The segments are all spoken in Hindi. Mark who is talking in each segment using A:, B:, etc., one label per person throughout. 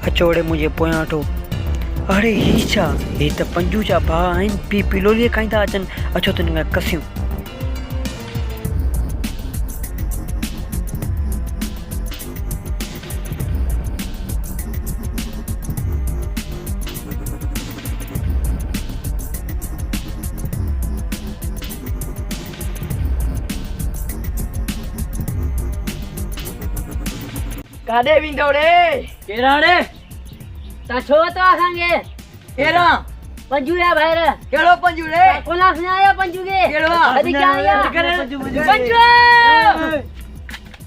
A: अचोड़े मुझे पोयां ठो। अरे ही छा, हे त पंजू जा भा आहिनि, पी पिलोलीअ खां था अचनि। अचो त हिन कसियूं।
B: काॾे वेंदो रे?
C: केड़ा रे? ता छो तो आसांगे?
B: केड़ा?
C: पंजू या भाईर।
B: केड़ो पंजू रे?
C: कोला सुनाया पंजू के।
B: केड़ो?
C: अदी क्या आया?
B: पंजू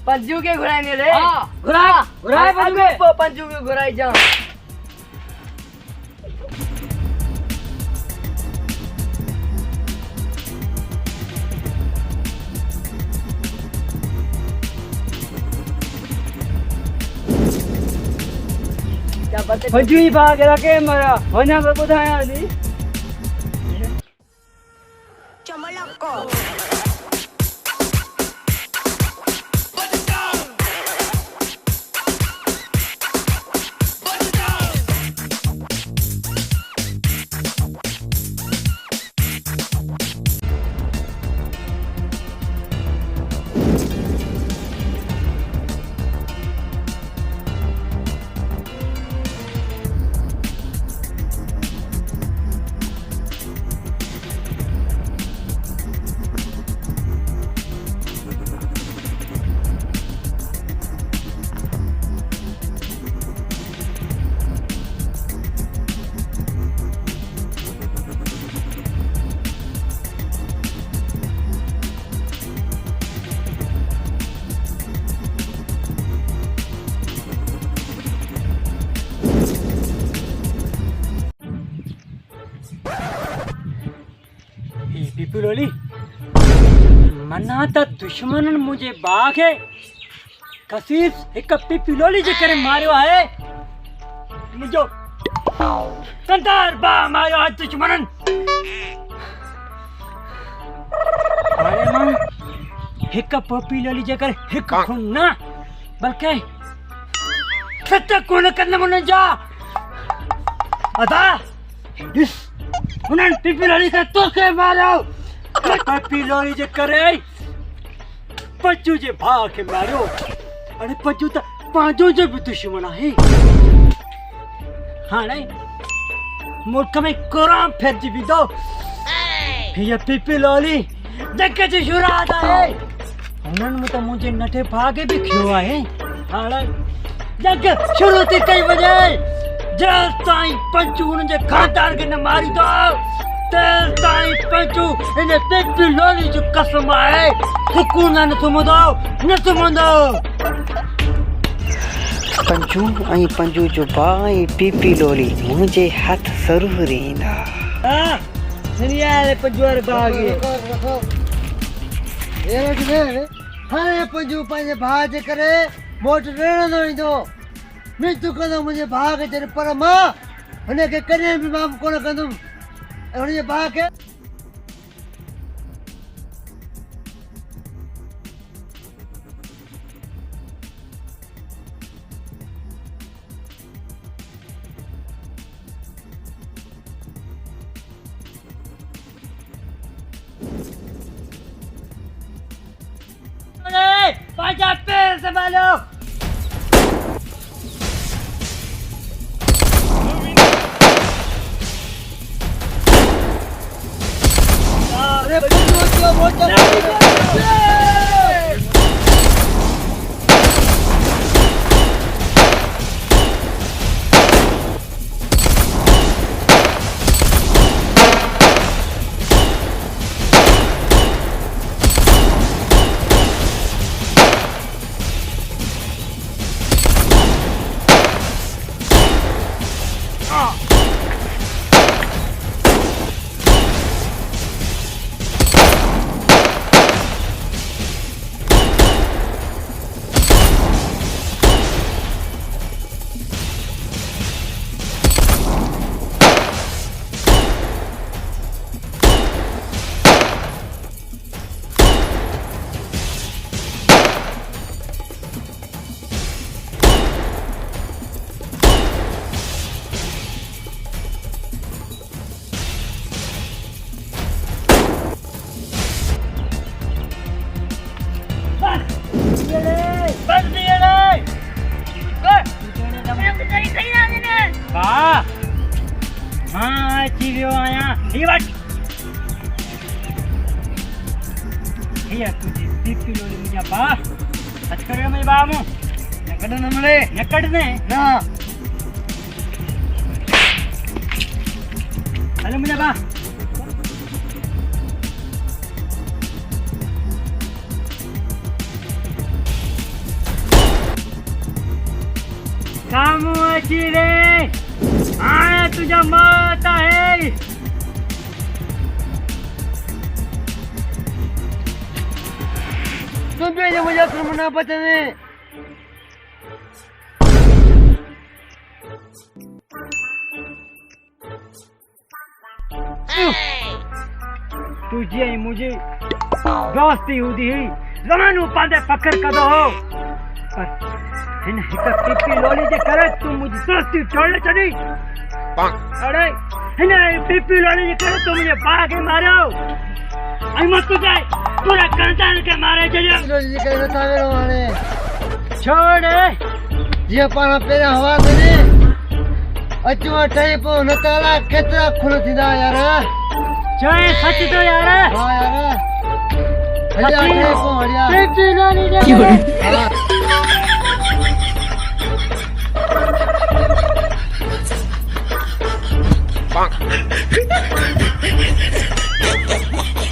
B: पंजू के घुराएंगे रे?
C: हां, घुराए पंजू के।
B: पंजू के घुराई जा।
D: पंजू ही भाग रखे मरा वना को बुधाया दी
E: चमलको
D: पिपिलोली मना त दुश्मनन मुझे बाग है कसीस एक पिपिलोली जे करे मारियो है मुझो कंतार बा मारियो है दुश्मनन अरे मां एक पिपिलोली जे करे एक खून ना बल्कि सत्ता कोन करने मन जा अदा इस उन्हनि पिपिलोली खे तोखे मारियो पिपिलोली जे करे पंजू जे भाउ खे मारियो अरे पंजू त पंहिंजो जो बि दुश्मन आहे हाणे मुल्क में कोराम फैलिजी वेंदो हीअ पिपिलोली जंग जी शुरूआत आहे हुननि मूं त मुंहिंजे नंढे भाउ खे बि खियो आहे हाणे जंग शुरू थी कई वञे जेल ताईं पंजू हुननि जे खानदान खे न मारींदो तेल ताईं पंजू हिन पिपिलोली जो कसम आहे सुकून न सुम्हंदो
A: पंजू ऐं पंजू जो भाउ ऐं पिपिलोली मुंहिंजे हथ ज़रूरु ईंदा।
D: हां दुनिया ले पंजू वारे भाउ खे
B: हाणे पंजू पंहिंजे भाउ जे करे मोट रहंदो ईंदो मिनतू कंदो मुंहिंजे भाउ खे जॾहिं पर मां हुनखे कॾहिं बि माफ़ कोन कंदुमि ऐं हुनजे भाउ खे
D: पंहिंजा पेर संभालो
B: अरे पंजू मोटा
D: वाह हाँ अची वियो आहियां ही वठ हीअ तुंहिंजी पीपी लोली मुंहिंजा भाउ हथु करे मुंहिंजे भाउ मूं
B: न कढंदो मिले
D: न कढंदे
B: न
D: हलो मुंहिंजा भाउ साम्हूं अची रे हाणे तुंहिंजा मौत आहे
B: तुंहिंजे जे मुंहिंजा कम न बचंदे
D: तुझी ऐं मुंहिंजी दोस्ती हूंदी हुई ज़मानो पंहिंजे फ़ख्र कंदो हो पर हिन हिक पीपी लोली जे करे तूं मुंहिंजी दोस्ती तोड़े छॾी अड़े हिन पीपी लोली जे करे तूं मुंहिंजे भाउ खे मारियो ऐं मां तुंहिंजे पूरे खानदान खे मारे छॾियो
B: रोज़ जे करे नथा वेरो हाणे
D: छोड़
B: जीअं पाण पहिरियां हुआ कॾे अचूं ठही पोइ न त अलाए केतिरा खुल थींदा यार
D: चए सच तो यार
B: हा यार हलिया ठही पोइ हलिया
D: पीपी लोली जे
B: हा
E: Bonk.